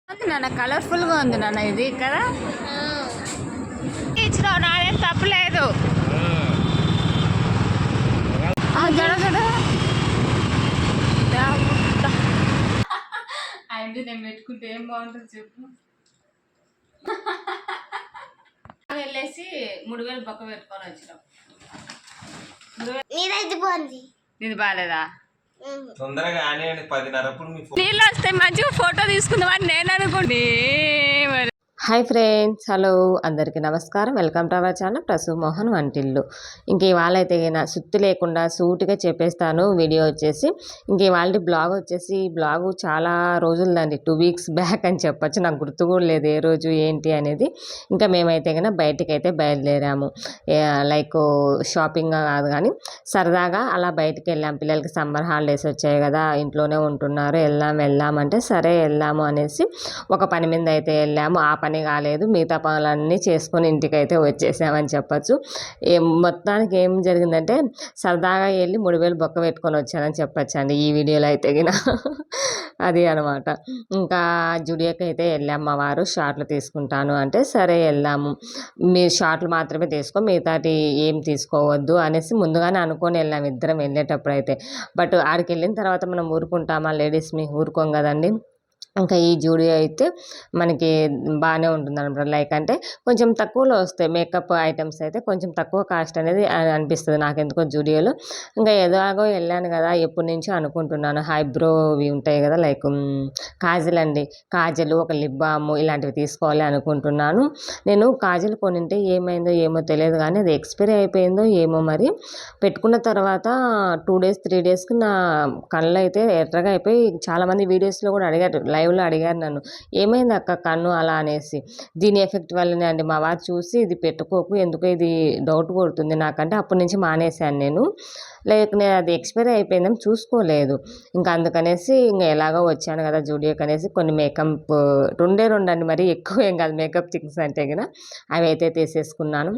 నాన్న కలర్ఫుల్గా ఉంది నాన్న ఇది కదా ఇచ్చినావు నాదేం తప్పలేదు. అంటే నేను పెట్టుకుంటే ఏం బాగుంటుంది చెప్పు. వెళ్ళేసి 3000 పక్క పెట్టుకొని వచ్చినాం. ఇది బాగాలేదా? తొందరగా ఆనేయండి 10:30 నీళ్ళు వస్తే మంచిగా ఫోటో తీసుకుందామని నేను అనుకోండి. హాయ్ ఫ్రెండ్స్, హలో అందరికీ నమస్కారం. Welcome to our channel Prasu Mohan Vantillu. ఇంక ఇవాళ అయితే సుత్తి లేకుండా సూటిగా చెప్పేస్తాను. వీడియో వచ్చేసి ఇంక ఇవాళ బ్లాగ్ వచ్చేసి బ్లాగ్ చాలా రోజులదండి, 2 weeks బ్యాక్ అని చెప్పచ్చు. నాకు గుర్తు కూడా లేదు ఏ రోజు ఏంటి అనేది. ఇంకా మేమైతే కన్నా బయటికి అయితే బయలుదేరాము. లైక్ షాపింగ్ కాదు కానీ సరదాగా అలా బయటికి వెళ్ళాం. పిల్లలకి సమ్మర్ హాలిడేస్ వచ్చాయి కదా, ఇంట్లోనే ఉంటున్నారు, వెళ్దామంటే సరే వెళ్దాము అనేసి ఒక పని మీద అయితే వెళ్ళాము. ఆ పని కాలేదు, మిగతా పనులన్నీ చేసుకొని ఇంటికైతే వచ్చేసామని చెప్పచ్చు. మొత్తానికి ఏం జరిగిందంటే సరదాగా వెళ్ళి 3000 బొక్క పెట్టుకొని వచ్చానని చెప్పచ్చు అండి ఈ వీడియోలో అయితే గిన. అది అనమాట. ఇంకా జుడియోకి అయితే వెళ్ళాము. మా వారు షార్ట్లు తీసుకుంటాను అంటే సరే వెళ్దాము, మీరు షార్ట్లు మాత్రమే తీసుకో, మిగతాటి ఏం తీసుకోవద్దు అనేసి ముందుగానే అనుకొని వెళ్ళాము ఇద్దరం వెళ్ళేటప్పుడు అయితే. బట్ ఆడికి వెళ్ళిన తర్వాత మనం ఊరుకుంటామా, లేడీస్ని ఊరుకోం కదండి. ఇంకా ఈ జూడియో అయితే మనకి బాగానే ఉంటుంది అనమాట. లైక్ అంటే కొంచెం తక్కువలో వస్తాయి మేకప్ ఐటమ్స్ అయితే, కొంచెం తక్కువ కాస్ట్ అనేది అనిపిస్తుంది నాకు ఎందుకో జూడియోలో. ఇంకా ఎలాగో వెళ్ళాను కదా, ఎప్పటి నుంచో అనుకుంటున్నాను ఐబ్రోవి ఉంటాయి కదా, లైక్ కాజల్ అండి, కాజలు, ఒక లిప్ బామ్ ఇలాంటివి తీసుకోవాలి అనుకుంటున్నాను. నేను కాజల్ కొనింటే ఏమైందో ఏమో తెలియదు కానీ అది ఎక్స్పైరీ అయిపోయిందో ఏమో మరి. పెట్టుకున్న తర్వాత 2 days 3 daysకి నా కళ్ళు అయితే ఎర్రగా అయిపోయి చాలామంది వీడియోస్లో కూడా అడిగారు, లైవ్లో అడిగారు నన్ను, ఏమైంది అక్క కన్ను అలా అనేసి. దీని ఎఫెక్ట్ వల్లనే అండి. మా వారు చూసి ఇది పెట్టుకోకు, ఎందుకు ఇది డౌట్ కొడుతుంది నాకంటే అప్పటి నుంచి మానేశాను నేను. లైక్ నేను అది ఎక్స్పైరీ అయిపోయిందని చూసుకోలేదు. ఇంకా అందుకనేసి ఇంకా ఎలాగో వచ్చాను కదా జూడియోకి అనేసి కొన్ని మేకప్ 2 అండి, మరి ఎక్కువ ఏం కాదు మేకప్ థింగ్స్ అంటే కదా, అవి అయితే తీసేసుకున్నాను.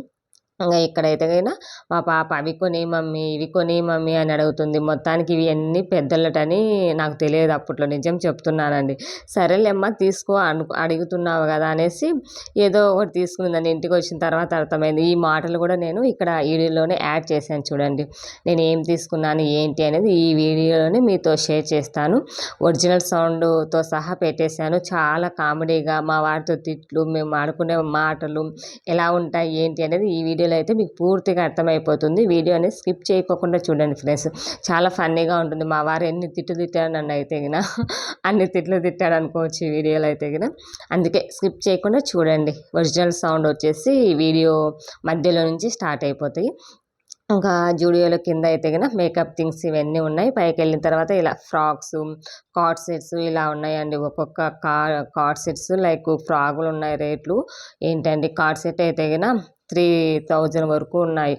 ఇంకా ఇక్కడైతే అయినా మా పాప అవి కొని మమ్మీ, ఇవి కొని మమ్మీ అని అడుగుతుంది. మొత్తానికి ఇవి అన్నీ పెద్దలటని నాకు తెలియదు అప్పట్లో, నిజం చెప్తున్నానండి. సరేలేమ్మా తీసుకో అడుగుతున్నావు కదా అనేసి ఏదో ఒకటి తీసుకుందని ఇంటికి వచ్చిన తర్వాత అర్థమైంది. ఈ మాటలు కూడా నేను ఇక్కడ వీడియోలోనే యాడ్ చేశాను చూడండి. నేను ఏం తీసుకున్నాను ఏంటి అనేది ఈ వీడియోలోనే మీతో షేర్ చేస్తాను. ఒరిజినల్ సౌండ్తో సహా పెట్టేశాను. చాలా కామెడీగా మా వారితో తిట్లు, మేము ఆడుకునే మాటలు ఎలా ఉంటాయి ఏంటి అనేది ఈ వీడియో అయితే మీకు పూర్తిగా అర్థమైపోతుంది. వీడియో అనేది స్కిప్ చేయకోకుండా చూడండి ఫ్రెండ్స్, చాలా ఫన్నీగా ఉంటుంది. మా వారు ఎన్ని తిట్లు తిట్టాడు నన్ను అయితే గిన, అన్ని తిట్లు తిట్టాడు అనుకోవచ్చు ఈ వీడియోలో అయితే గిన. అందుకే స్కిప్ చేయకుండా చూడండి. ఒరిజినల్ సౌండ్ వచ్చేసి వీడియో మధ్యలో నుంచి స్టార్ట్ అయిపోతాయి. ఇంకా జూడియోలో కింద అయితే కన్నా మేకప్ థింగ్స్ ఇవన్నీ ఉన్నాయి. పైకి వెళ్ళిన తర్వాత ఇలా ఫ్రాక్స్, కార్డ్ సెట్స్ ఇలా ఉన్నాయండి. ఒక్కొక్క కార్డ్ సెట్స్ లైక్ ఫ్రాకులు ఉన్నాయి. రేట్లు ఏంటండి, కార్డ్ సెట్ అయితే కన్నా 3000 వరకు ఉన్నాయి.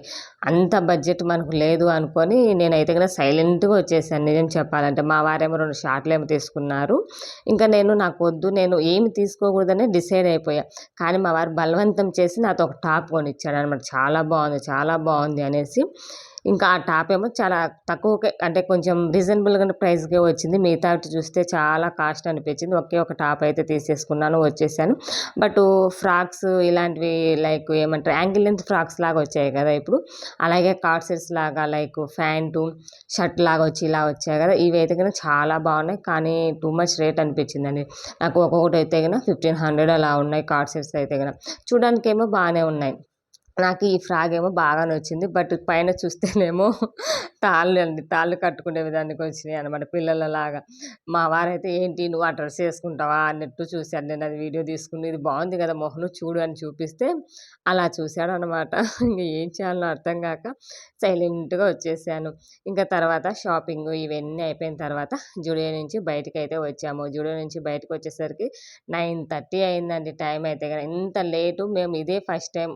అంత బడ్జెట్ మనకు లేదు అనుకొని నేనైతే కన్నా సైలెంట్గా వచ్చేసాను నిజం చెప్పాలంటే. మా వారేమో 2 షార్ట్లు ఏమో తీసుకున్నారు. ఇంకా నాకు వద్దు, నేను ఏమి తీసుకోకూడదనే డిసైడ్ అయిపోయా. కానీ మా వారు బలవంతం చేసి నాతో ఒక టాప్ కొనిచ్చాడు అనమాట. చాలా బాగుంది అనేసి. ఇంకా ఆ టాప్ ఏమో చాలా తక్కువకే, అంటే కొంచెం రీజనబుల్గా ప్రైస్కే వచ్చింది. మిగతా చూస్తే చాలా కాస్ట్ అనిపించింది. ఒకే ఒక టాప్ అయితే తీసేసుకున్నాను, వచ్చేసాను. బట్ ఫ్రాక్స్ ఇలాంటివి లైక్ ఏమంటారు యాంగిల్ లెంత్ ఫ్రాక్స్ లాగా వచ్చాయి కదా ఇప్పుడు, అలాగే కార్డ్ సెట్స్ లాగా లైక్ ప్యాంటు షర్ట్ లాగా ఇలా వచ్చాయి కదా, ఇవి అయితే కన్నా చాలా బాగున్నాయి. కానీ టూ మచ్ రేట్ అనిపించిందండి నాకు. ఒక్కొక్కటి అయితే కన్నా 1500 అలా ఉన్నాయి కార్డ్ సెట్స్ అయితే కన్నా. చూడడానికి ఏమో బాగానే ఉన్నాయి. నాకు ఈ ఫ్రాక్ ఏమో బాగా నచ్చింది. బట్ పైన చూస్తేనేమో తాళ్ళు కట్టుకునే విధానికి వచ్చినాయి అనమాట పిల్లలలాగా. మా వారైతే ఏంటి నువ్వు ఆ డ్రెస్ వేసుకుంటావా అన్నట్టు చూశాను. నేను అది వీడియో తీసుకుని ఇది బాగుంది కదా మోహను చూడు అని చూపిస్తే అలా చూశాడు అనమాట. ఇంకా ఏం చేయాలో అర్థం కాక సైలెంట్గా వచ్చేసాను. ఇంకా తర్వాత షాపింగ్ ఇవన్నీ అయిపోయిన తర్వాత జూడియో నుంచి బయటకు అయితే వచ్చాము. జూడియో నుంచి బయటకు వచ్చేసరికి 9:30 అయిందండి టైం అయితే కదా. ఇంత లేటు మేము ఇదే ఫస్ట్ టైం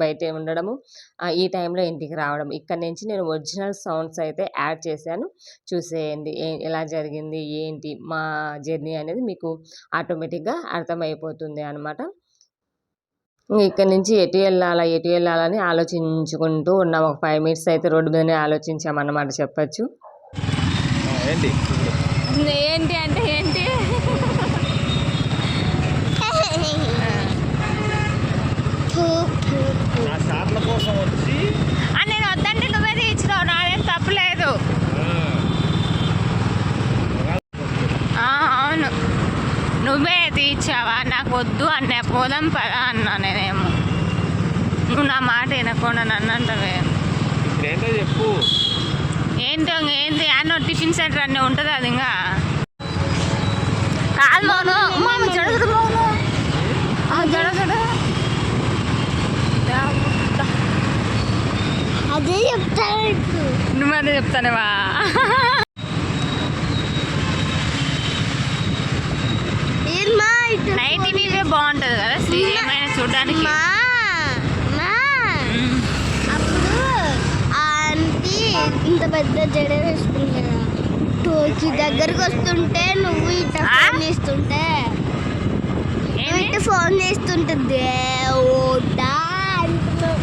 బయట ఉండడము, ఈ టైంలో ఇంటికి రావడం. ఇక్కడ నుంచి నేను ఒరిజినల్ సౌండ్స్ అయితే యాడ్ చేశాను, చూసేయండి ఎలా జరిగింది ఏంటి మా జర్నీ అనేది మీకు ఆటోమేటిక్గా అర్థమైపోతుంది అనమాట. ఇక్కడ నుంచి ఎటు వెళ్ళాలని ఆలోచించుకుంటూ ఉన్నాం. ఒక 5 minutes అయితే రోడ్డు మీదనే ఆలోచించామన్నమాట చెప్పచ్చు. ఏంటి అంటే ఏంటి నువ్వే తీర్చావా? నాకు వద్దు అన్న పోదాం పదా అన్నా నేనేమో. నువ్వు నా మాట వినకుండా నన్ను అంటవే. ఏంటో చెప్పు. ఏంటో ఏంటి అన్న టిఫిన్ సెంటర్ అన్నీ ఉంటుంది అది ఇంకా కాదు మౌను జడగడు మౌను జడగడు అదే చెప్తాను. నువ్వనే చెప్తానేవా? నైట్ వ్యూ బాగుంటుంది కదా శ్రీ ఏమైనా చూడడానికి. అప్పుడు ఆంటీ ఇంత పెద్ద జడ వేసుకుంది కదా, టోకి దగ్గరకు వస్తుంటే నువ్వు ఇట్లా ఫోన్ చేస్తుంటే ఫోన్ చేస్తుంటుంది.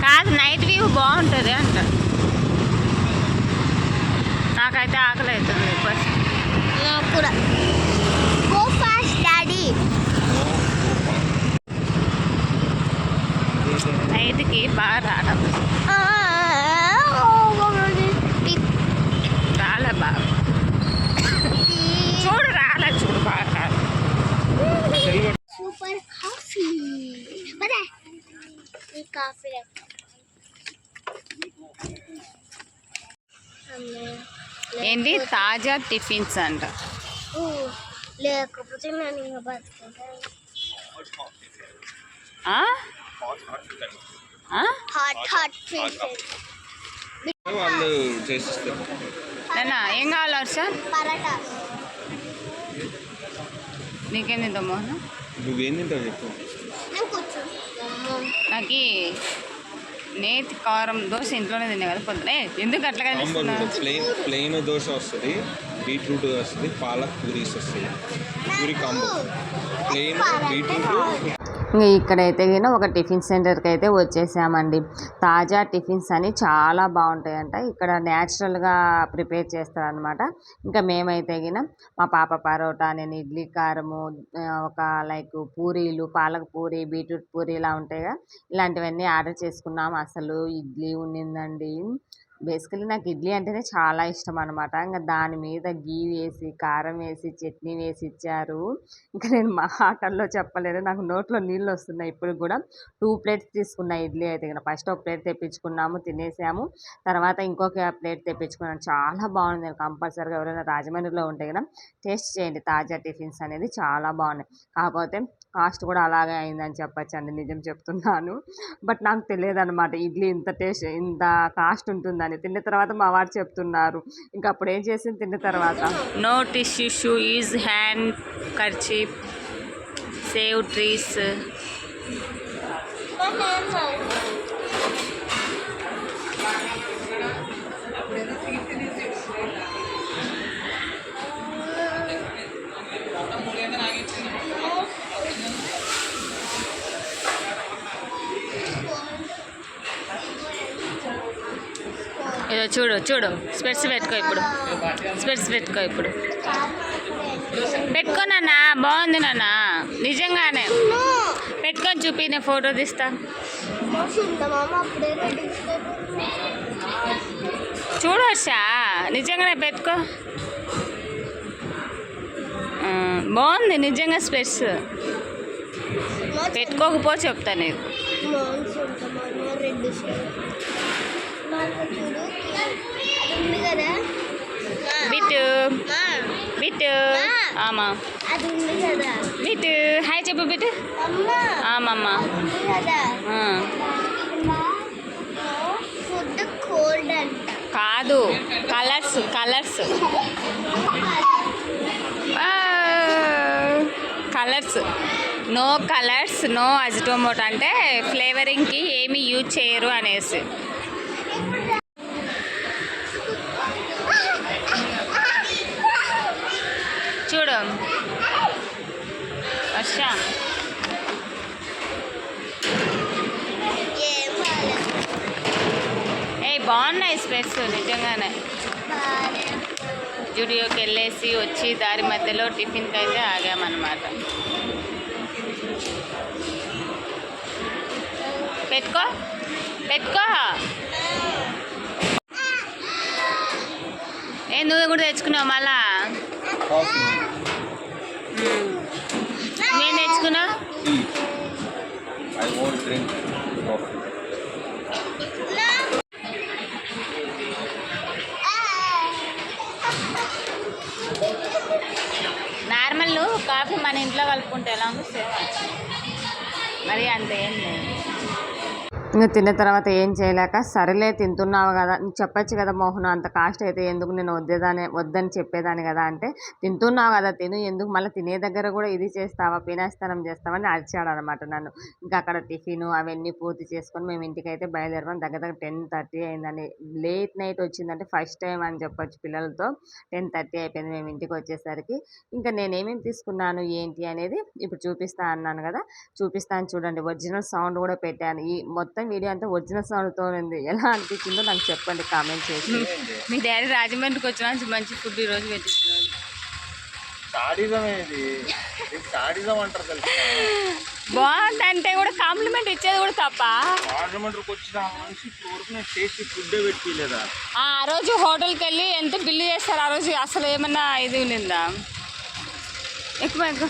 కాదు నైట్ వ్యూ బాగుంటుంది అంట. నాకైతే ఆకలి అవుతుంది కూడా. Go fast daddy. నైట్కి బాగా రావడం రాలే బాగా చూడు రాలే చూడు బాగా సూపర్ కాఫీ. పదా ఈ కాఫీ ఏంటి తాజా టిఫిన్స్ అంట. లేకపోతే నేను ఇంకా బతుకుంటాను. హాట్ హాట్ వాళ్ళు చేసిస్తారు. నేనా ఏం కావాలి సార్? పరాటా. నీకేం తింటావు మోహన్? నువ్వేం తింటావు చెప్పు. నేను కూర్చో. నాకు నేతి కారం దోశ ఇంట్లోనే తిన్నా కదా పొద్దునే. ఎందుకు అట్లా కనిపిస్తున్నా? ప్లెయిన్ దోశ వస్తుంది, బీట్రూట్ వస్తుంది, పాలక్ పూరీస్ వస్తుంది. Puri combo plain beetroot. ఇంకా ఇక్కడైతే గిన ఒక టిఫిన్ సెంటర్కి అయితే వచ్చేసామండి. తాజా టిఫిన్స్ అని చాలా బాగుంటాయంట. ఇక్కడ న్యాచురల్గా ప్రిపేర్ చేస్తారనమాట. ఇంకా మేమైతే గిన మా పాప పరోటా, నేను ఇడ్లీ కారము, ఒక లైక్ పూరీలు, పాలక్ పూరి, బీట్రూట్ పూరి ఇలా ఉంటాయి కదా, ఇలాంటివన్నీ ఆర్డర్ చేసుకున్నాము. అసలు ఇడ్లీ ఉండిందండి. బేసికలీ నాకు ఇడ్లీ అంటేనే చాలా ఇష్టం అనమాట. ఇంకా దాని మీద గీ వేసి, కారం వేసి, చట్నీ వేసి ఇచ్చారు. ఇంకా నేను మాటల్లో చెప్పలేను, నాకు నోట్లో నీళ్ళు వస్తున్నాయి ఇప్పుడు కూడా. 2 ప్లేట్స్ తీసుకున్నా ఇడ్లీ అయితే కనుక. ఫస్ట్ ఒక ప్లేట్ తెప్పించుకున్నాము, తినేసాము. తర్వాత ఇంకొక ప్లేట్ తెప్పించుకున్నాను. చాలా బాగుంది. నేను కంపల్సరీగా ఎవరైనా రాజమండ్రిలో ఉంటే కదా టేస్ట్ చేయండి. తాజా టిఫిన్స్ అనేది చాలా బాగున్నాయి. కాకపోతే కాస్ట్ కూడా అలాగే అయిందని చెప్పచ్చు అండి, నిజం చెప్తున్నాను. బట్ నాకు తెలియదు అనమాట ఇడ్లీ ఇంత కాస్ట్ ఉంటుందని. తిన్న తర్వాత మా వారు చెప్తున్నారు. ఇంకా అప్పుడు ఏం చేసింది తిన్న తర్వాత, no tissue, use handkerchief, save trees. ఇదో చూడు చూడు, స్పెట్స్ పెట్టుకో ఇప్పుడు. స్పెట్స్ పెట్టుకో ఇప్పుడు. పెట్టుకో నాన్న, బాగుంది నాన్న, నిజంగానే పెట్టుకొని చూపి, నేను ఫోటో తీస్తా. చూడు హర్షా, నిజంగానే పెట్టుకో. బాగుంది నిజంగా స్పెట్స్. పెట్టుకోకపోతే చెప్తా నీకు. బిట్టు బిట్టు ఆమా బిట్టు హాయ్ చెప్పు బిట్టు. ఆమమ్మ కాదు, colours colours colours. No colours, no Ajinomoto అంటే ఫ్లేవరింగ్కి ఏమీ యూజ్ చేయరు అనేసి. చూడు వర్ష, బాగున్నాయి స్పెట్స్ నిజంగానే. జుడియోకి వెళ్ళేసి వచ్చి దారి మధ్యలో టిఫిన్కి అయితే ఆగామన్నమాట. పెట్టుకో పెట్టుకో. నువ్వు కూడా తెచ్చుకున్నావు మళ్ళా. కాఫీ. నార్మల్ కాఫీ మన ఇంట్లో కలుపుకుంటే ఎలా ఉంది సేమ్ మరి అంత ఏం లేదు. ఇంకా తిన్న తర్వాత ఏం చేయలేక సరేలే తింటున్నావు కదా చెప్పచ్చు కదా మోహన్, అంత కాస్ట్ అయితే ఎందుకు, నేను వద్దని చెప్పేదాన్ని కదా అంటే, తింటున్నావు కదా తిను, ఎందుకు మళ్ళీ తినే దగ్గర కూడా ఇది చేస్తావా, పినాస్తనం చేస్తావని అరిచాడు అనమాట నన్ను. ఇంకా అక్కడ టిఫిన్ అవన్నీ పూర్తి చేసుకొని మేము ఇంటికి అయితే బయలుదేరాం. దగ్గర 10:30 అయిందండి. లేట్ నైట్ వచ్చిందంటే ఫస్ట్ టైం అని చెప్పొచ్చు పిల్లలతో. 10:30 అయిపోయింది మేము ఇంటికి వచ్చేసరికి. ఇంకా నేనేమేమి తీసుకున్నాను ఏంటి అనేది ఇప్పుడు చూపిస్తా అన్నాను కదా, చూపిస్తాను చూడండి. ఒరిజినల్ సౌండ్ కూడా పెట్టాను. ఈ మొత్తం వీడియో అంతా ఒరిజినల్ సౌండ్తో ఉంది. ఎలా అనిపించిందో నాకు చెప్పండి కామెంట్ చేసి. మీ డాడీ రాజమండ్రికి వచ్చిన మంచి ఫుడ్ ఈరోజు పెట్టించున్నాడు. బాగుందంటే కూడా కాంప్లిమెంట్ ఇచ్చేది కూడా తప్ప. ఆ రోజు హోటల్కి వెళ్ళి ఎంత బిల్లు చేస్తారు ఆ రోజు, అసలు ఏమన్నా ఇది ఉందా? ఎక్కువ ఎక్కువ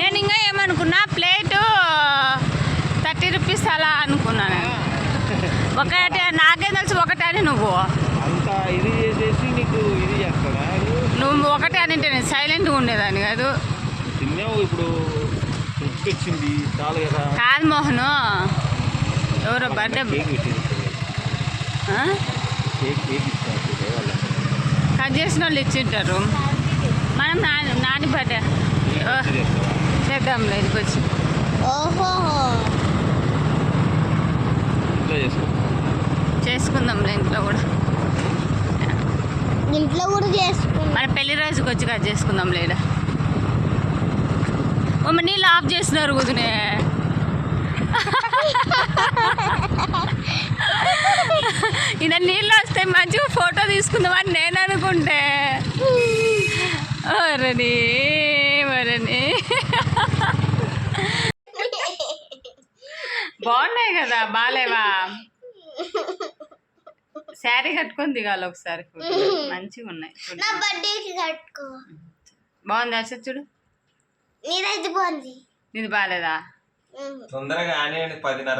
నేను ఇంకా ఏమనుకున్నా, ప్లేటు 30 రూపీస్ అలా అనుకున్నాను. ఒకటే నాకే తెలుసు ఒకటే అని నువ్వు ఒకటే అని నేను సైలెంట్గా ఉండేదాన్ని కాదు. కాదు మోహను, ఎవరో బర్త్డే కట్ చేసిన వాళ్ళు ఇచ్చింటారు. మనం నాని బర్త్డే చేద్దాంలే ఇంటికి వచ్చి. చేసుకుందాంలే ఇంట్లో కూడా చేసుకుందాం. మన పెళ్లి రోజుకి వచ్చి కట్ చేసుకుందాం లేడా. నీళ్ళు ఆఫ్ చేస్తున్నారు కుదినే. ఈయన నీళ్ళు వస్తే మంచిగా ఫోటో తీసుకుందామని నేను అనుకుంటే వరని వరని బాగున్నాయి కదా, బాగాలేవా? శారీ కట్టుకొని దిగాలి ఒకసారి, మంచిగా ఉన్నాయి. బాగుంది అసలు చూడు. నీది బాగాలేదా? తొందరగా 10:30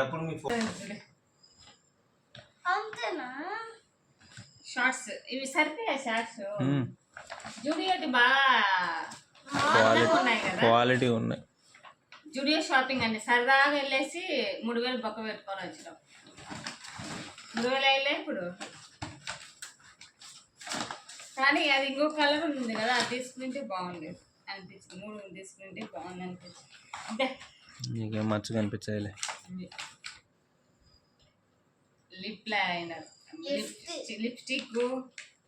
షార్ట్స్ ఇవి సరిపోయా షార్ట్స్. జూడియోటి బాగా ఉన్నాయి కదా, క్వాలిటీ ఉన్నాయి. జూడియో షాపింగ్ అండి, సరదాగా వెళ్ళేసి 3,000 పక్క పెట్టుకొని వచ్చినాం. 3,000 అయ్యలే ఇప్పుడు. కానీ అది ఇంకో కలర్ ఉంది కదా, అది తీసుకుంటే బాగుండేది అనిపించింది. 3 తీసుకుంటే బాగుంది అనిపించింది. అంటే నీకేం మంచిగా అనిపించాయిలే. లిప్ లైనర్, లిప్స్టిక్,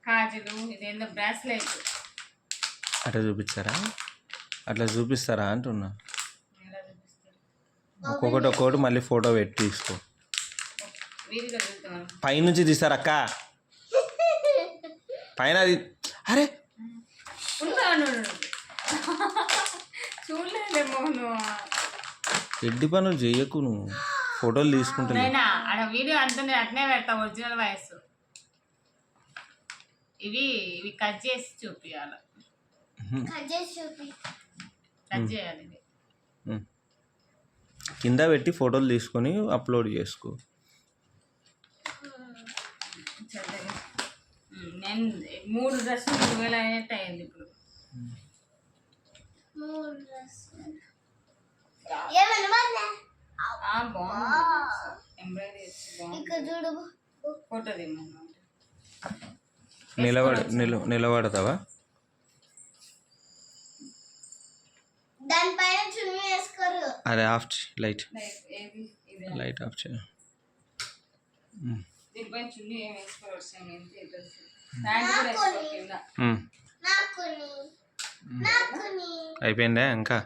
కాజలు, ఇదేందో బ్రాస్లెట్. అట్లా చూపిస్తారా అంటున్నా. ఒక్కొక్కటి మళ్ళీ ఫోటో పెట్టి తీసుకో. పైనుంచి తీస్తారు అక్క, పైన అది. అరే చూడలేదేమో నువ్వు, ఎడ్డి పనులు చెయ్యకు నువ్వు. ఫోటోలు తీసుకుంటా వీడియో అంతా నేను అట్నే పెడతా. ఒరిజినల్ వాయిస్ ఇవి కట్ చేసి చూపించాలి. కట్ చేయాలి. కింద పెట్టి ఫోటోలు తీసుకొని అప్లోడ్ చేసుకో. నేను 3 డ్రెస్సులు 3,000 అయినట్టు అయింది ఇప్పుడు. బాగుంది, ఎంబ్రాయిడరీ బాగుంది. ఫోటో దిమ్మన్నా. నిలబడతావా? అరే ఆఫ్ లైట్ ఆఫ్ చేయ. అయిపోయిందా ఇంకా?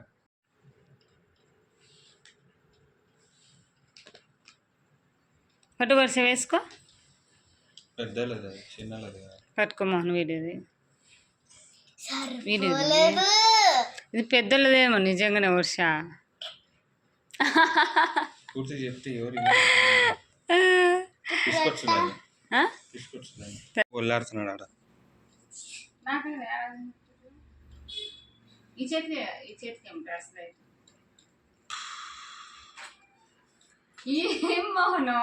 పట్టు వరుస వేసుకో. పెద్దలేదు చిన్నలేదు పట్టుకోమోహన్ వీడియోది. ఇది పెద్దలదేమో నిజంగానే వర్ష. పూర్తి చెప్తే ఎవరు ఒళ్ళాడుతున్నాడు ఆడ. ఈ చేతికి ఏం బ్రాస్లెట్ ఏం మౌనం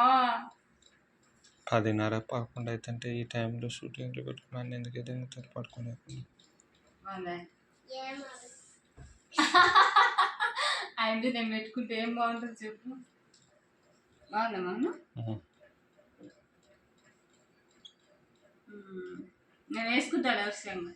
10:30 11 అవుతుంటే ఈ టైంలో షూటింగ్లో పెట్టుకున్నాను ఎందుకైతే మొత్తం పడుకునే బాగుందా అంటే నేను పెట్టుకుంటే ఏం బాగుంటుంది చెప్పు బాగుందా మౌనం నేను వేసుకుంటాను అవసరంగా